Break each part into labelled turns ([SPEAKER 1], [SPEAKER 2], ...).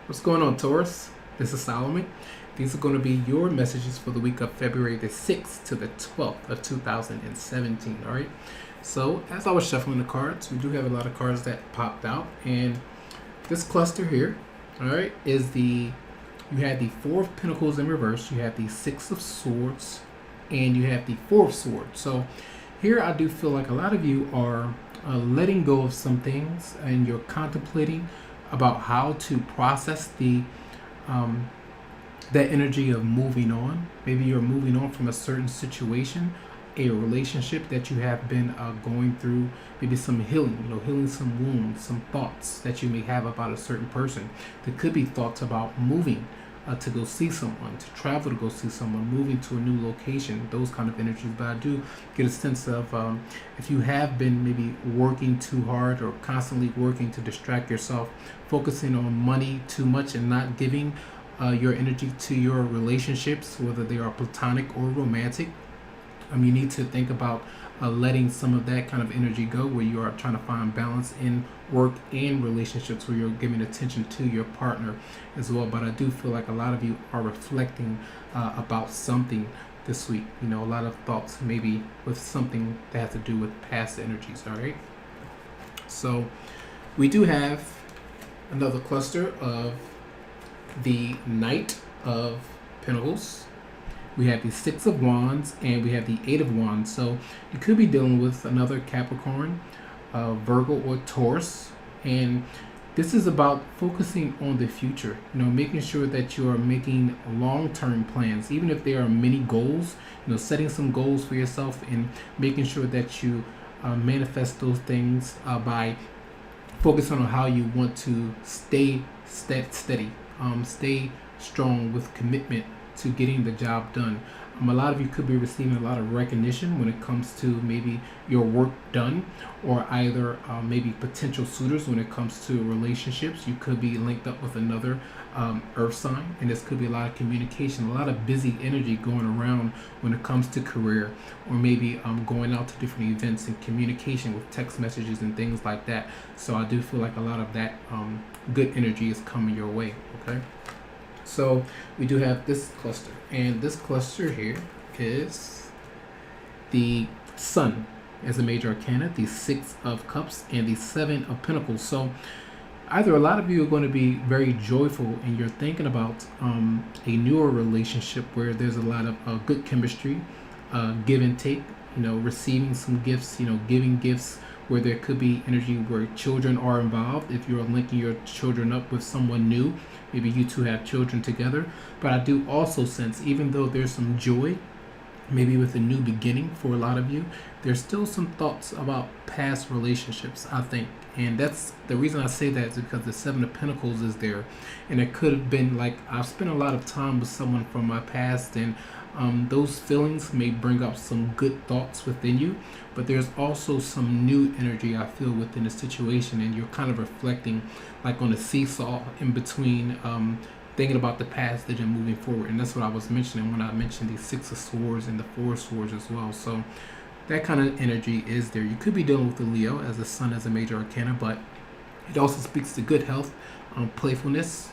[SPEAKER 1] What's going on, Taurus? This is Solomon. These are going to be your messages for the week of February the 6th to the 12th of 2017. All right. So, as I was shuffling the cards, we do have a lot of cards that popped out. And this cluster here, all right, is you had the Four of Pentacles in reverse, you have the Six of Swords, and you have the Four of Swords. So, here I do feel like a lot of you are letting go of some things and you're contemplating about how to process that energy of moving on. Maybe you're moving on from a certain situation, a relationship that you have been going through, maybe some healing, healing some wounds, some thoughts that you may have about a certain person. There could be thoughts about moving to go see someone, to travel to go see someone, moving to a new location, those kind of energies. But I do get a sense of if you have been maybe working too hard or constantly working to distract yourself, focusing on money too much and not giving your energy to your relationships, whether they are platonic or romantic, you need to think about letting some of that kind of energy go, where you are trying to find balance in work and relationships, where you're giving attention to your partner as well. But I do feel like a lot of you are reflecting about something this week. A lot of thoughts maybe with something that has to do with past energies. All right. So we do have another cluster of the Knight of Pentacles. We have the Six of Wands and we have the Eight of Wands. So you could be dealing with another Capricorn, Virgo, or Taurus. And this is about focusing on the future, making sure that you are making long-term plans, even if there are many goals, setting some goals for yourself and making sure that you manifest those things by focusing on how you want to stay steady, stay strong with commitment to getting the job done. A lot of you could be receiving a lot of recognition when it comes to maybe your work done, or either maybe potential suitors when it comes to relationships. You could be linked up with another earth sign, and this could be a lot of communication, a lot of busy energy going around when it comes to career, or maybe going out to different events and communication with text messages and things like that. So I do feel like a lot of that good energy is coming your way. Okay. So we do have this cluster, and this cluster here is the Sun as a major arcana, the Six of Cups, and the Seven of Pentacles. So either a lot of you are going to be very joyful and you're thinking about a newer relationship where there's a lot of good chemistry, give and take, receiving some gifts, giving gifts, where there could be energy where children are involved. If you're linking your children up with someone new, maybe you two have children together. But I do also sense, even though there's some joy, maybe with a new beginning for a lot of you, there's still some thoughts about past relationships, I think. And that's the reason I say that, is because the Seven of Pentacles is there. And it could have been like, I've spent a lot of time with someone from my past, and those feelings may bring up some good thoughts within you, but there's also some new energy I feel within the situation, and you're kind of reflecting like on a seesaw in between thinking about the past and then moving forward. And that's what I was mentioning when I mentioned the Six of Swords and the Four of Swords as well. So that kind of energy is there. You could be dealing with the Leo, as the Sun as a major arcana, but it also speaks to good health, playfulness,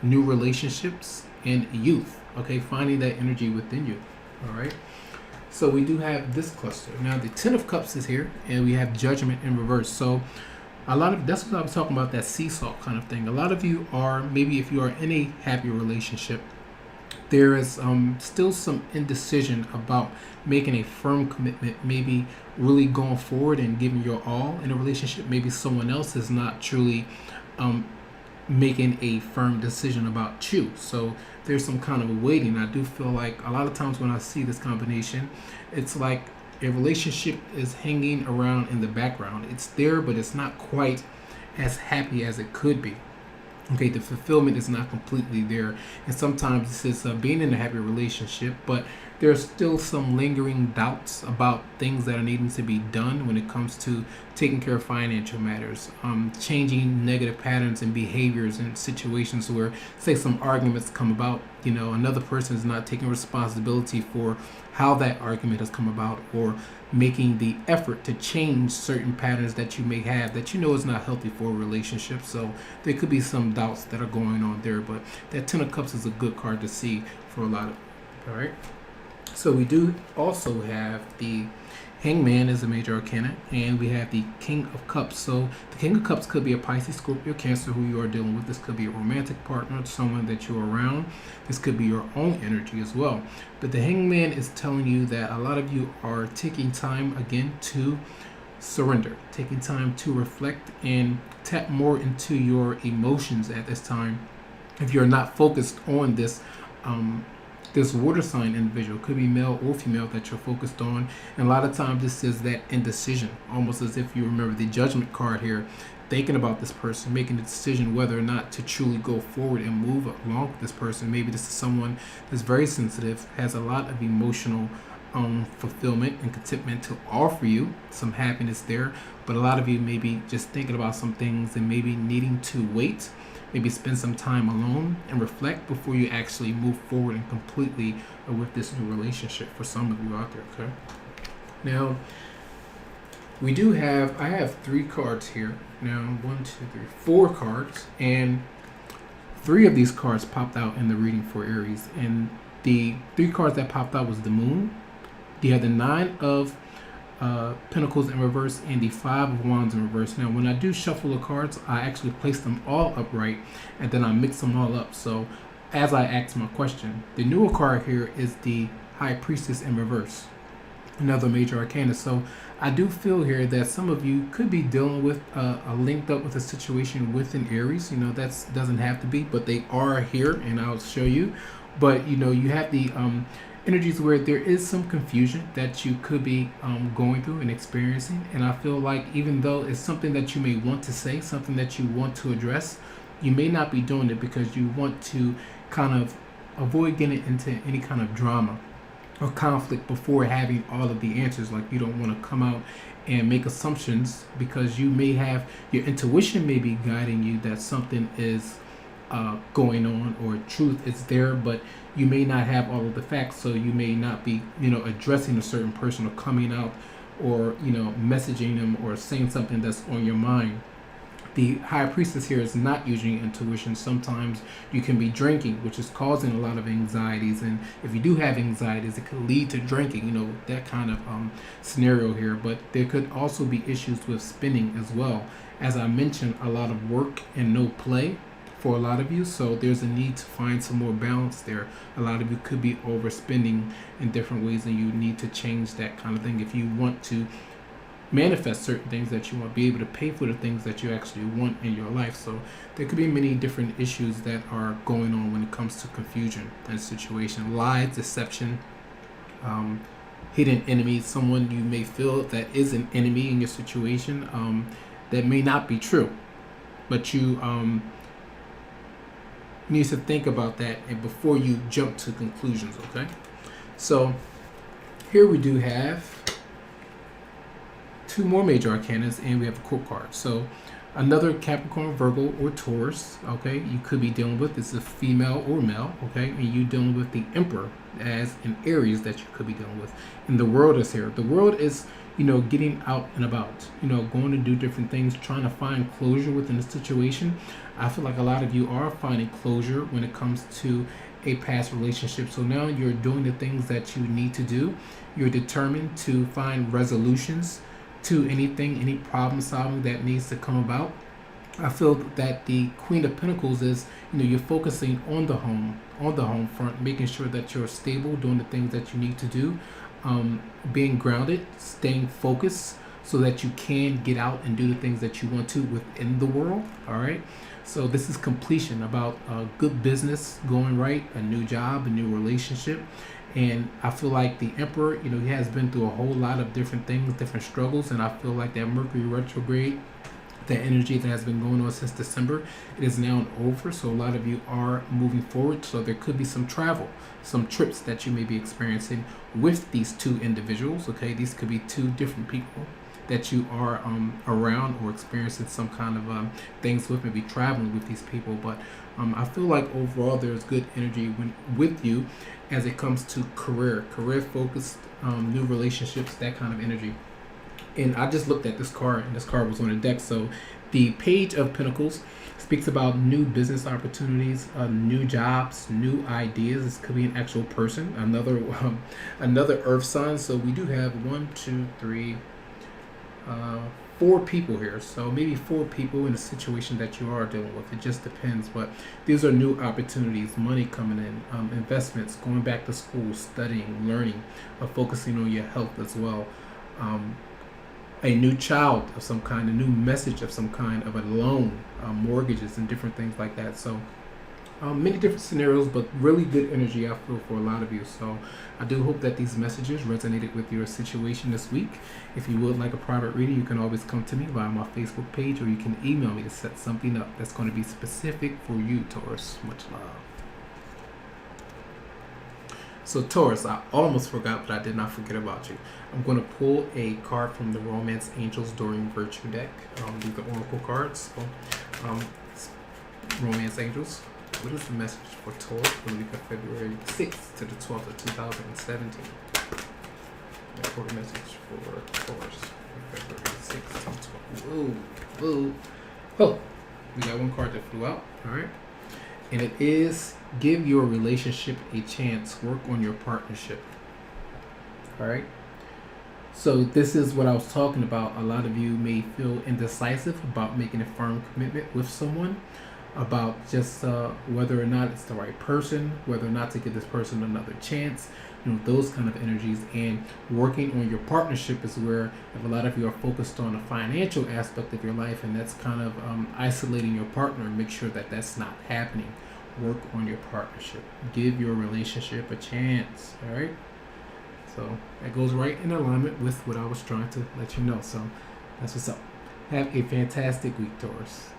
[SPEAKER 1] new relationships, and youth. Okay, finding that energy within you. All right. So we do have this cluster. Now the Ten of Cups is here, and we have Judgment in reverse. So that's what I was talking about, that seesaw kind of thing. A lot of you are, maybe if you are in a happy relationship, there is still some indecision about making a firm commitment, maybe really going forward and giving your all in a relationship. Maybe someone else is not truly making a firm decision about you. So there's some kind of waiting. I do feel like a lot of times when I see this combination, it's like a relationship is hanging around in the background. It's there, but it's not quite as happy as it could be. Okay, the fulfillment is not completely there. And sometimes this is being in a happy relationship, but there's still some lingering doubts about things that are needing to be done when it comes to taking care of financial matters, changing negative patterns and behaviors in situations where, say, some arguments come about. Another person is not taking responsibility for how that argument has come about, or making the effort to change certain patterns that you may have that is not healthy for a relationship. So there could be some doubts that are going on there, but that Ten of Cups is a good card to see for a lot of. All right. So we do also have the Hangman as a major arcana, and we have the King of Cups. So the King of Cups could be a Pisces, Scorpio, Cancer who you are dealing with. This could be a romantic partner, someone that you're around. This could be your own energy as well. But the Hangman is telling you that a lot of you are taking time again to surrender, taking time to reflect and tap more into your emotions at this time. If you're not focused on this water sign individual, could be male or female, that you're focused on. And a lot of times this is that indecision, almost as if you remember the Judgment card here, thinking about this person, making a decision whether or not to truly go forward and move along with this person. Maybe this is someone that's very sensitive, has a lot of emotional fulfillment and contentment to offer you, some happiness there. But a lot of you may be just thinking about some things and maybe needing to wait, maybe spend some time alone and reflect before you actually move forward and completely with this new relationship for some of you out there, okay? Now, I have 3 cards here. Now, 1, 2, 3, 4 cards, and 3 of these cards popped out in the reading for Aries. And the 3 cards that popped out was the Moon. You have the 9 of Pentacles in reverse and the 5 of Wands in reverse. Now, when I do shuffle the cards, I actually place them all upright and then I mix them all up. So as I ask my question, the newer card here is the High Priestess in reverse, another major arcana. So I do feel here that some of you could be dealing with linked up with a situation with an Aries. That doesn't have to be, but they are here, and I'll show you. But you have the energies where there is some confusion that you could be going through and experiencing. And I feel like even though it's something that you may want to say, something that you want to address, you may not be doing it because you want to kind of avoid getting into any kind of drama or conflict before having all of the answers. Like, you don't want to come out and make assumptions because you may have, your intuition may be guiding you that something is going on or truth is there, but you may not have all of the facts, so you may not be addressing a certain person or coming out or messaging them or saying something that's on your mind. The High Priestess here is not using intuition. Sometimes you can be drinking, which is causing a lot of anxieties, and if you do have anxieties, it could lead to drinking, that kind of scenario here. But there could also be issues with spending as well. As I mentioned, a lot of work and no play for a lot of you, so there's a need to find some more balance there. A lot of you could be overspending in different ways, and you need to change that kind of thing if you want to manifest certain things that you want, be able to pay for the things that you actually want in your life. So there could be many different issues that are going on when it comes to confusion and situation, lies, deception, hidden enemies, someone you may feel that is an enemy in your situation that may not be true, but you need to think about that and before you jump to conclusions, okay? So here we do have 2 more major arcanas, and we have a court card. So another Capricorn, Virgo, or Taurus, okay, you could be dealing with. This is a female or male, okay, and you dealing with the Emperor as an Aries that you could be dealing with. And the World is here. The World is, getting out and about, going to do different things, trying to find closure within the situation. I feel like a lot of you are finding closure when it comes to a past relationship. So now you're doing the things that you need to do. You're determined to find resolutions to anything, any problem solving that needs to come about. I feel that the Queen of Pentacles is, you're focusing on the home front, making sure that you're stable, doing the things that you need to do, being grounded, staying focused so that you can get out and do the things that you want to within the world. All right. So this is completion, about good business going right, a new job, a new relationship. And I feel like the Emperor, he has been through a whole lot of different things, different struggles. And I feel like that Mercury retrograde the energy that has been going on since December, it is now over. So a lot of you are moving forward. So there could be some travel, some trips that you may be experiencing with these two individuals. Okay, these could be two different people that you are around or experiencing some kind of things with, maybe traveling with these people. But I feel like overall there's good energy with you as it comes to career focused, new relationships, that kind of energy. And I just looked at this card, and this card was on the deck. So the Page of Pentacles speaks about new business opportunities, new jobs, new ideas. This could be an actual person, another earth sign. So we do have 4 people here. So maybe 4 people in a situation that you are dealing with. It just depends. But these are new opportunities, money coming in, investments, going back to school, studying, learning, focusing on your health as well. A new child of some kind, a new message of some kind, of a loan, mortgages, and different things like that. So many different scenarios, but really good energy I feel for a lot of you. So I do hope that these messages resonated with your situation this week. If you would like a private reading, you can always come to me via my Facebook page, or you can email me to set something up that's going to be specific for you, Taurus. Much love. So Taurus, I almost forgot, but I did not forget about you. I'm going to pull a card from the Romance Angels During Virtue deck. These are oracle cards. So, Romance Angels. What is the message for Taurus for the week of February 6th to the 12th of 2017? The important message for Taurus for February 6th to 12th. Whoa. Oh, we got one card that flew out. All right. And it is, give your relationship a chance. Work on your partnership. All right. So this is what I was talking about. A lot of you may feel indecisive about making a firm commitment with someone, about just whether or not it's the right person, whether or not to give this person another chance, those kind of energies. And working on your partnership is where a lot of you are focused on a financial aspect of your life, and that's kind of isolating your partner. Make sure that that's not happening. Work on your partnership. Give your relationship a chance. All right. So that goes right in alignment with what I was trying to let you know. So that's what's up. Have a fantastic week, Taurus.